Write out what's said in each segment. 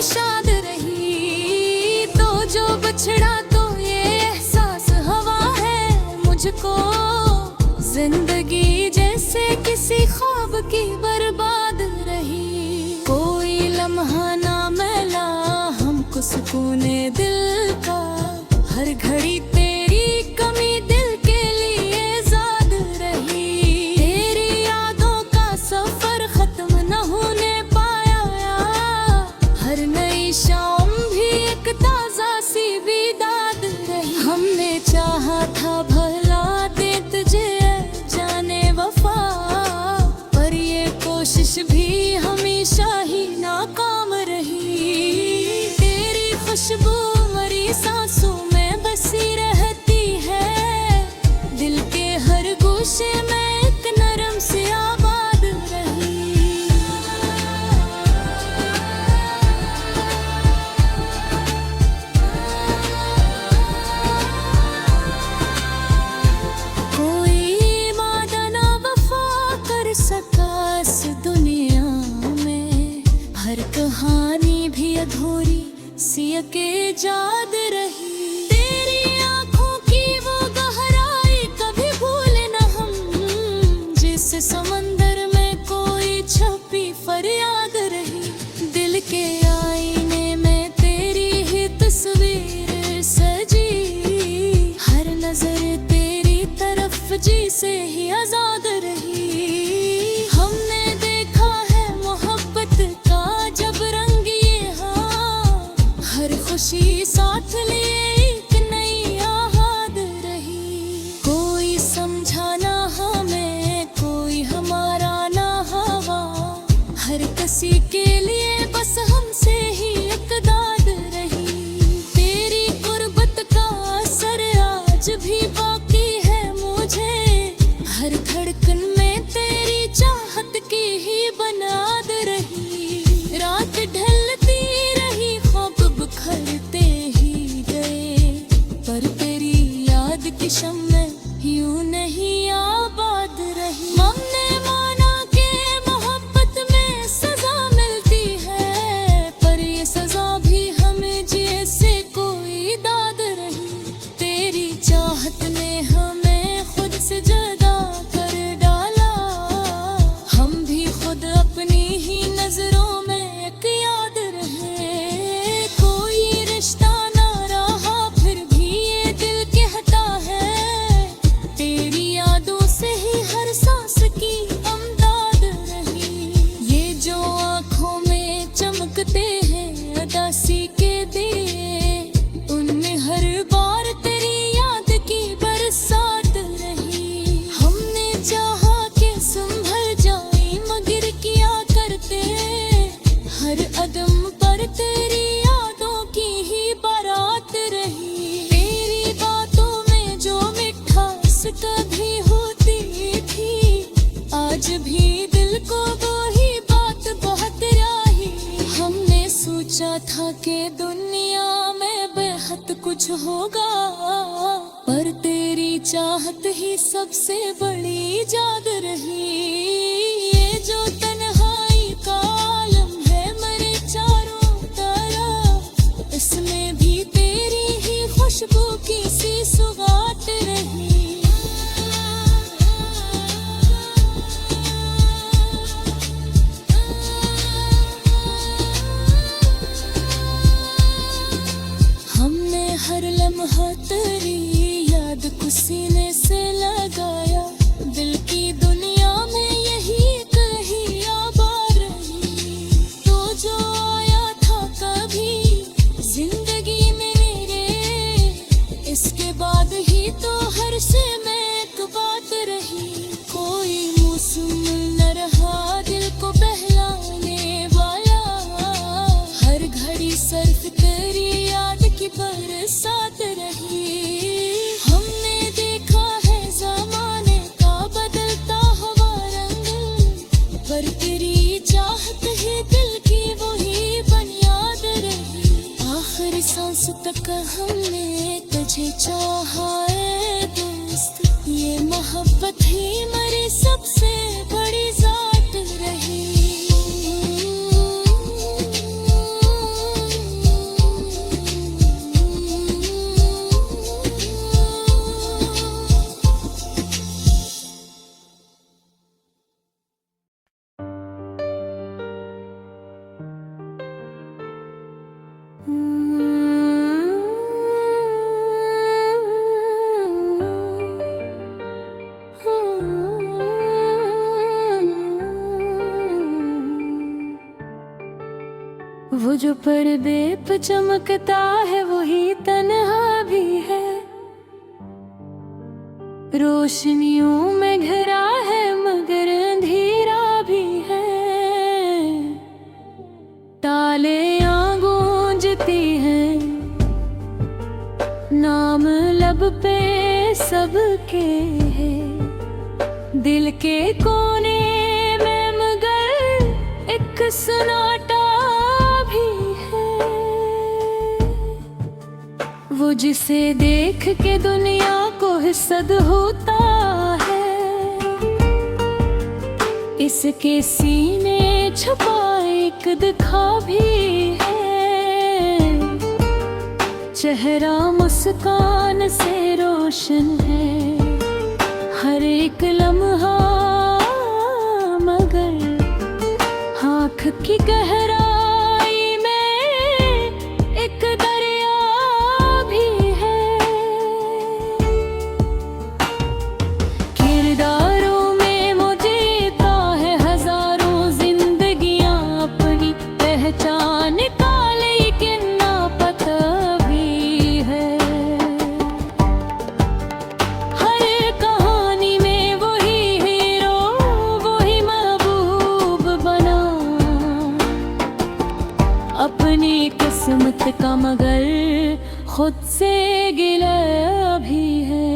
शाद रही। तो जो बछड़ा तो ये एहसास हवा है मुझको, जिंदगी जैसे किसी ख्वाब की बर्बाद रही। कोई लम्हा ना मिला हमको सुकूने दिल का, हर घड़ी तेरी कमी दिल के लिए ज़ाद रही। तेरी यादों का सफर खत्म न होने पाया, हर नई शाम भी एक ताजा सी बिदाद रही। हमने चाहा था भला दे तुझे जाने वफा, पर ये कोशिश भी हमेशा ही नाकाम रही। तेरी खुशबू मरी सांसों में बसी रहती है, दिल के हर गोशे में एक नरम से आबाद रही। कोई वादा ना वफा कर सका इस दुनिया में, हर कहानी भी अधूरी सी के याद रही। तेरी आंखों की वो गहराई कभी भूले न हम, जिस समंदर में कोई छपी फरियाद रही। दिल के आईने में तेरी ही तस्वीर सजी, हर नजर तेरी तरफ जी से ही आजाद रही। हमने देखा है मोहब्बत का जब रंग ये, हर खुशी साथ लिए एक नई आहद रही। कोई समझा ना हमें, कोई हमारा ना हवा, हर किसी के लिए बस हमसे ही एक दाद रही। तेरी गुर्बत का असर आज भी बाकी है मुझे, हर धड़कन में तेरी चाहत की ही बुनियाद रही। रात ढलती रही ख्वाब बिखरते ही गए, पर तेरी याद की शम्में यूं नहीं आबाद रही। हमने माना कि मोहब्बत में सजा मिलती है, पर ये सजा भी हमें जिए से कोई दाद रही। तेरी चाहत ने हमें खुद से जुदा कर डाला, हम भी खुद अपनी ही नजरों में एक याद रहे। कोई रिश्ता ना रहा फिर भी ये दिल कहता है, तेरी यादों से ही हर सांस की अमदाद रही। ये जो आंखों में चमकते हैं अदासी के दिए, उनमें हर बार तेरी याद की बरसात रही। हमने चाहा कि संभल जाए मगर किया करते, हर अदम पर तेरी यादों की ही बारात रही। तेरी बातों में जो मिठास कभी होती थी, आज भी दिल को वो ही बात बहुत राही। हमने सोचा था कि दुनिया में बेहद कुछ होगा, पर तेरी चाहत ही सबसे बड़ी याद रही। ये जो तन्हाई का आलम है मेरे चारों तरफ, इसमें भी तेरी ही खुशबू की सी सुगात रही। हमने हर लम्हा तेरी याद को सीने से लगाया, दिल की दुनिया में यही कही आबाद रही। तो जो आया था कभी जिंदगी में मेरे, इसके बाद ही तो हर से मैं एक बात रही। कोई मौसम न रहा दिल को बहलाने वाला, हर घड़ी सर्फ तेरी याद की बरसात रही। हमने देखा है ज़माने का बदलता हुआ रंग, पर तेरी चाहत ही दिल की वही बुनियाद रही। आखिरी सांस तक हमने तुझे चाहा है दोस्त, ये मोहब्बत ही मेरी सबसे बड़ी जात रही। जो पर्दे पे चमकता है वही तन्हा भी है, रोशनियों में घिरा है मगर अंधेरा भी है। तालियां गूंजती हैं, नाम लब पे सबके है, दिल के कोने में मगर एक सन्नाटा भी है। वो जिसे देख के दुनिया को हिस्सद होता है, इसके सीने छुपा एक दिखा भी है। चेहरा मुस्कान से रोशन है हर एक लम्हा, मगर आँख की गहराई में एक दरिया भी है। किरदारों में मौजूद है हजारों जिंदगियां, अपनी पहचान का लेकिन ना पता भी है। हर कहानी में वही हीरो वही महबूब बना, अपनी किस्मत का मगर खुद से गिला भी है।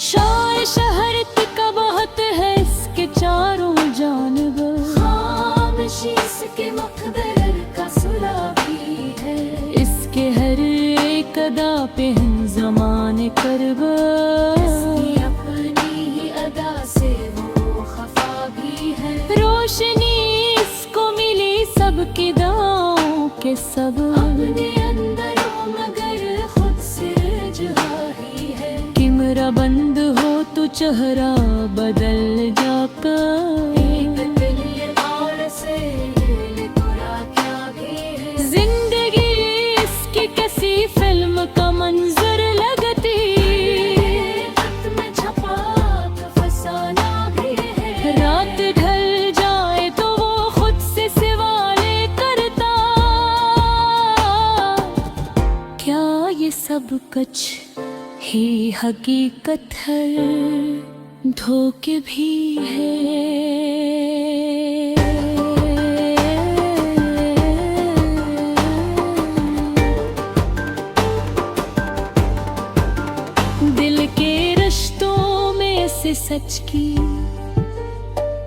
शायर शहरत का बहुत है इसके चारों जानब, खामोशी इसके मकदर का सुला भी है। इसके हर एक अदा पे ज़माने करब, इसकी अपनी ही अदा से वो खफा भी है। रोशनी इसको मिली सबकी दाओं के सब, अपने अंदर मगर खुद से जवाही है। कैमरा बंद हो तो चेहरा बदल जाकर, एक दिल ये और से बुरा क्या भी है। जिंदगी इसकी किसी फिल्म का मंजर लगती, खत में छपा तो फसाना भी है। रात ढल जाए तो वो खुद से सवाले करता, क्या ये सब कुछ ही हकीकत है, धोखे भी है। दिल के रिश्तों में से सच की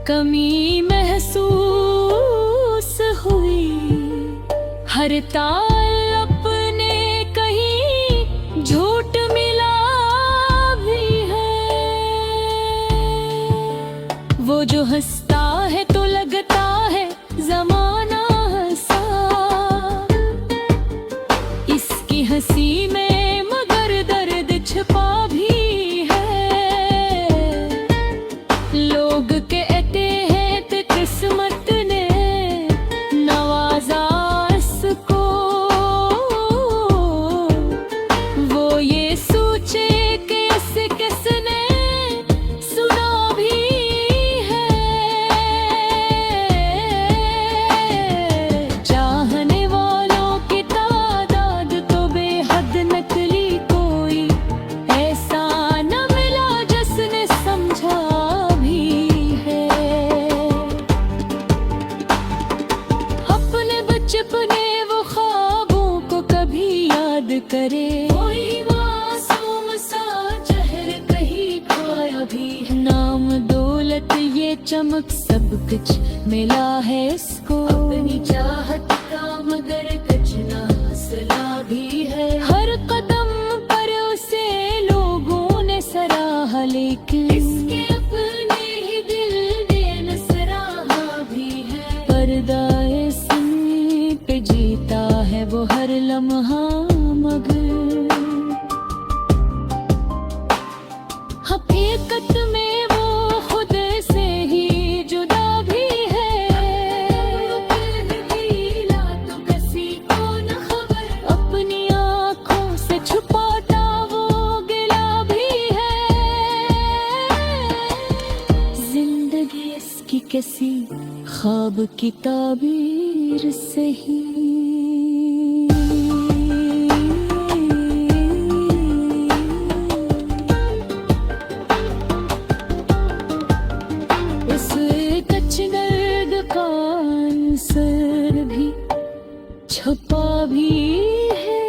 कमी महसूस हुई, हर ताल अपने कहीं झूठ मिला भी है। वो जो हंसता है तो लगता है जमाना हंसा, इसकी हंसी में मगर दर्द छिपा भी है। लोग कहते हैं तो किस्मत ने नवाजा इसको, वो ये सोचे कि इसे किसने सुना भी है। चाहने वालों की तादाद तो बेहद, नकली कोई ऐसा न मिला जिसने समझा भी है। अपने बचपने वो ख्वाबों को कभी याद करे, कोई मासूम सा चेहरा कहीं खोया भी है। नाम दौलत ये चमक सब कुछ मिला है इसको, अपनी चाहत का मगर कुछ ना हौसला भी है। हर कदम पर उसे लोगों ने सराहा, लेकिन इसके अपने ही दिल ने न सराहा भी है। पर्दा इसमें पे जीता है वो हर लम्हा, मगर हकीकत में वो खुद से ही जुदा भी है। तो किसी को न खबर, अपनी आँखों से छुपाता वो गिला भी है। जिंदगी इसकी किसी ख्वाब ख्वाब की ताबीर सही। इस कचदर्द का आंसर भी छुपा भी है,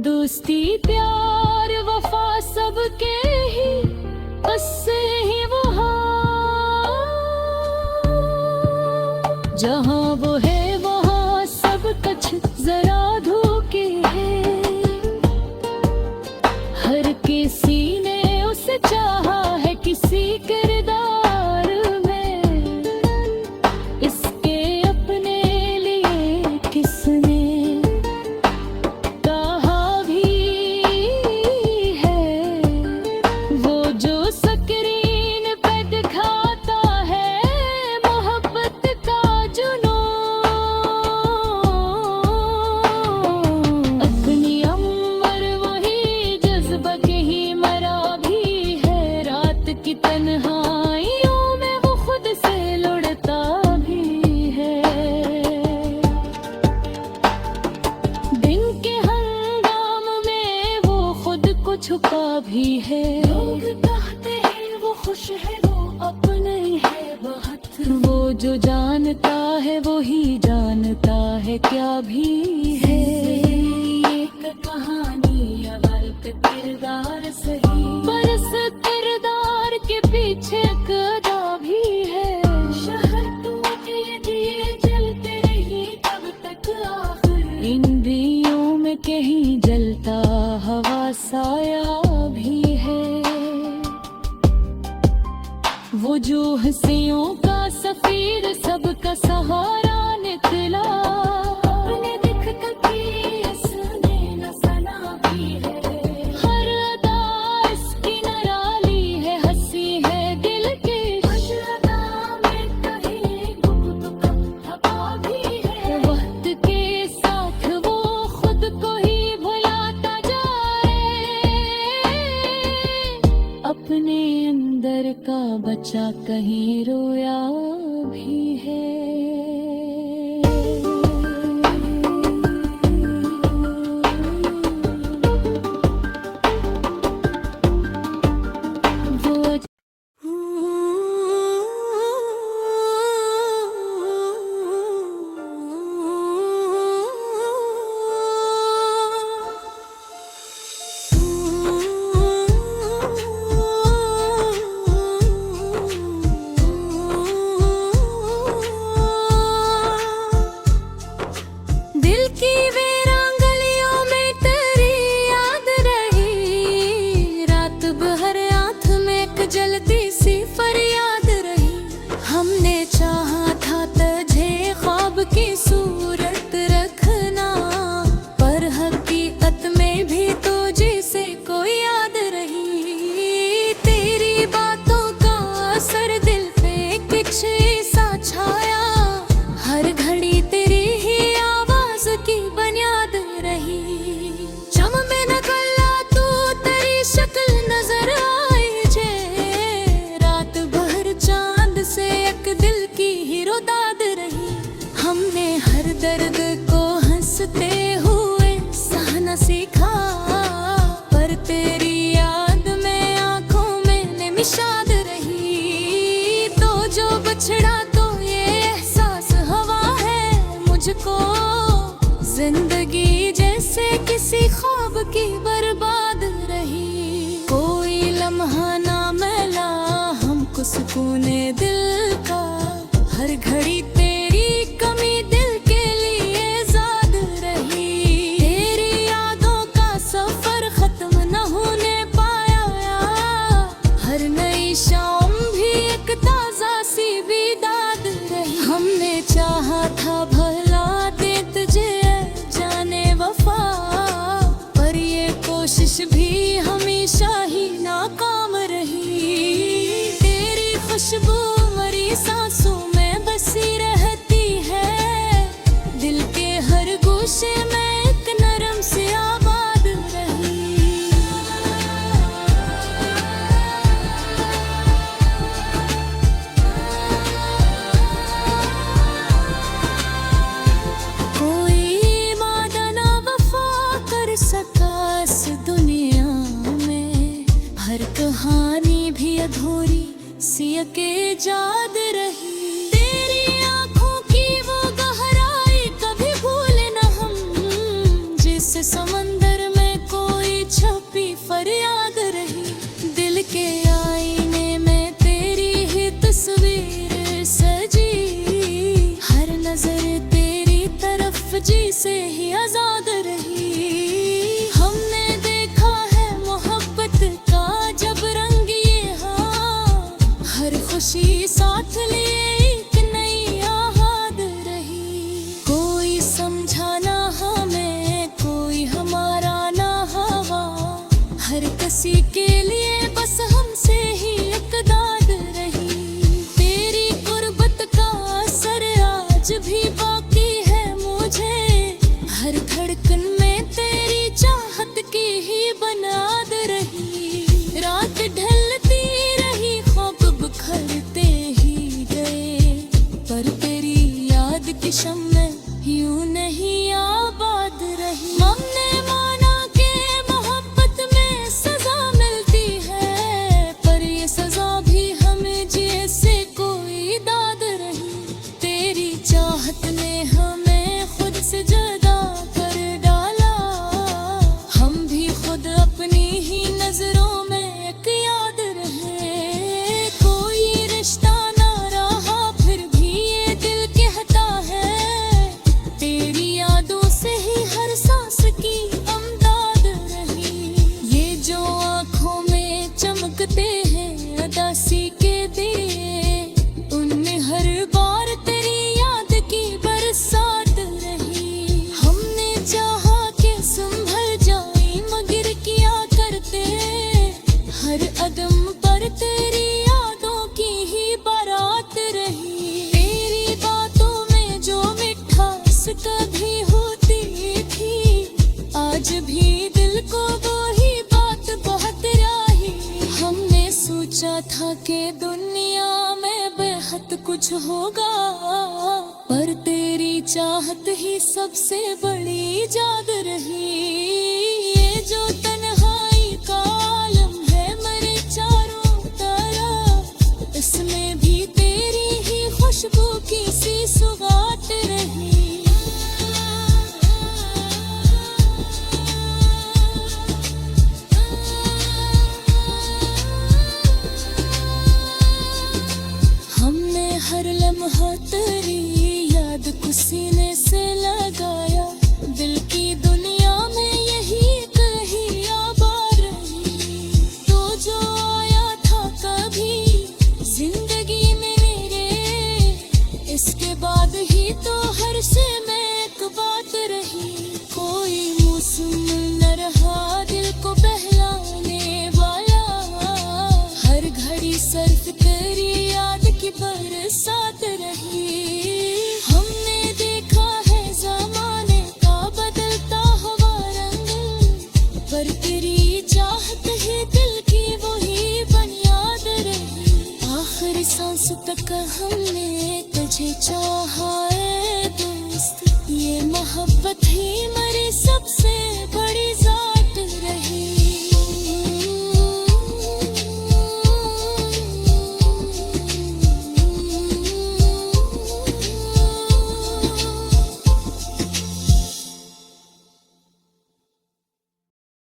दोस्ती प्यार वफा सबके ही बस से ही वो जहाँ वो है वहाँ सब कुछ जरा धोखे है। हर किसी ने उसे चाहा है किसी किरदार में, इसके अपने लिए किसने कहा भी है। वो जो स्क्रीन पे दिखाता है मोहब्बत का जुनून, अपनी उम्र वही जज्बा के ही मरा भी है। रात की तन्हाइयों में वो खुद से लड़ता भी है, दिन के हंगाम में वो खुद को छुपा भी है। लोग कहते हैं वो खुश है, वो अपने है बहुत। वो जो जानता है वो ही जानता है क्या भी है। एक कहानी या गलत किरदार सही, पर इस किरदार के पीछे कदा भी है। शहर टूटे दिए जलते रही तब तक आखिर, इन दियों में कहीं जलता हवा साया भी है। वो जो हंसियों का सफीर सबका सहारा निकला, अपने दिख कभी इसने न सना भी है। हर अदा इसकी निराली है, हंसी है दिल की अदा में कहीं गुप्त थका भी है। वक्त के साथ वो खुद को ही भुलाता जाए, अपने अंदर का बच्चा कहीं रोया भी है। दिल की वीरान गलियों में तेरी याद रही, रात भर आँख में एक जलती सी फरियाद रही। हमने चाहा था तुझे ख्वाब की सूरत रखना, पर हकीकत में भी तो जिसे कोई याद रही। तेरी बातों का असर दिल पे कुछ ऐसा छाया, हर घड़ी तेरी ही की बुनियाद रही। जम में नकला तू तेरी शक्ल नजर आई जे, रात भर चांद से एक दिल की हीरो दाद रही। हमने हर दर्द को हंसते हुए सहना सीखा, पर तेरी याद में आंखों में निमिशाद रही। तो जो बछड़ा तो ये एहसास हवा है मुझको, जिंदगी जैसे किसी ख्वाब की बर्बाद रही। कोई लम्हा ना मिला हमको सुकूने दिल का, हर घड़ी तेरी कमी दिल के लिए ज़ाद रही। तेरी यादों का सफर खत्म न होने पाया, हर नई शाम भी एक ताजा सी बिदाद रही। हमने चाहा था भला दे तुझे जाने वफा, पर ये कोशिश भी हमेशा ही नाकाम रही। तेरी खुशबू मरी सांसों में बसी रही, आज भी बाकी है मुझे, हर धड़कन में तेरी चाहत की ही बुनियाद रही। रात ढलती रही, ख्वाब बिखरते ही गए, पर तेरी याद की शम्में यूं नहीं आबाद रही। हमने माना कि मोहब्बत में सजा मिलती है, पर ये सजा भी हमें जिए से कोई दाद रही। तेरी चाहत ने हमें खुद से जुदा कर डाला, हम भी खुद अपनी ही नजरों में एक याद रहे। कोई रिश्ता ना रहा फिर भी ये दिल कहता है, तेरी यादों से ही हर सांस की अमदाद रही। ये जो आंखों में चमकते हैं उदासी के दिए, उनमें हर बार तेरी याद की बरसात रही। हमने चाहा कि संभल जाए मगर किया करते, हर अदम पर तेरी यादों की ही बारात रही। तेरी बातों में जो मिठास कभी होती थी, आज भी दिल को वो ही बात बहुत राही। हमने सोचा था कि दुनिया में बेहद कुछ होगा, पर तेरी चाहत ही सबसे बड़ी याद रही। ये जो तन्हाई का आलम है मेरे चारों तरफ, इसमें भी तेरी ही खुशबू की सी सुगात रही। हमने हर लम्हा तेरी याद को सीने से लगाया, दिल की दुनिया में यही कहीं आबाद रही। तो जो आया था कभी जिंदगी में मेरे, इसके बाद ही तो हर से मैं एक बात रही। कोई मौसम न रहा दिल को बहलाने वाला, हर घड़ी सर्फ तेरी याद की बरसात रही। हमने देखा है ज़माने का बदलता हुआ रंग, पर तेरी चाहत ही दिल की वही बुनियाद रही। आखिरी सांस तक हमने तुझे चाहा है दोस्त, ये मोहब्बत ही मेरी सबसे बड़ी ज़ात रही।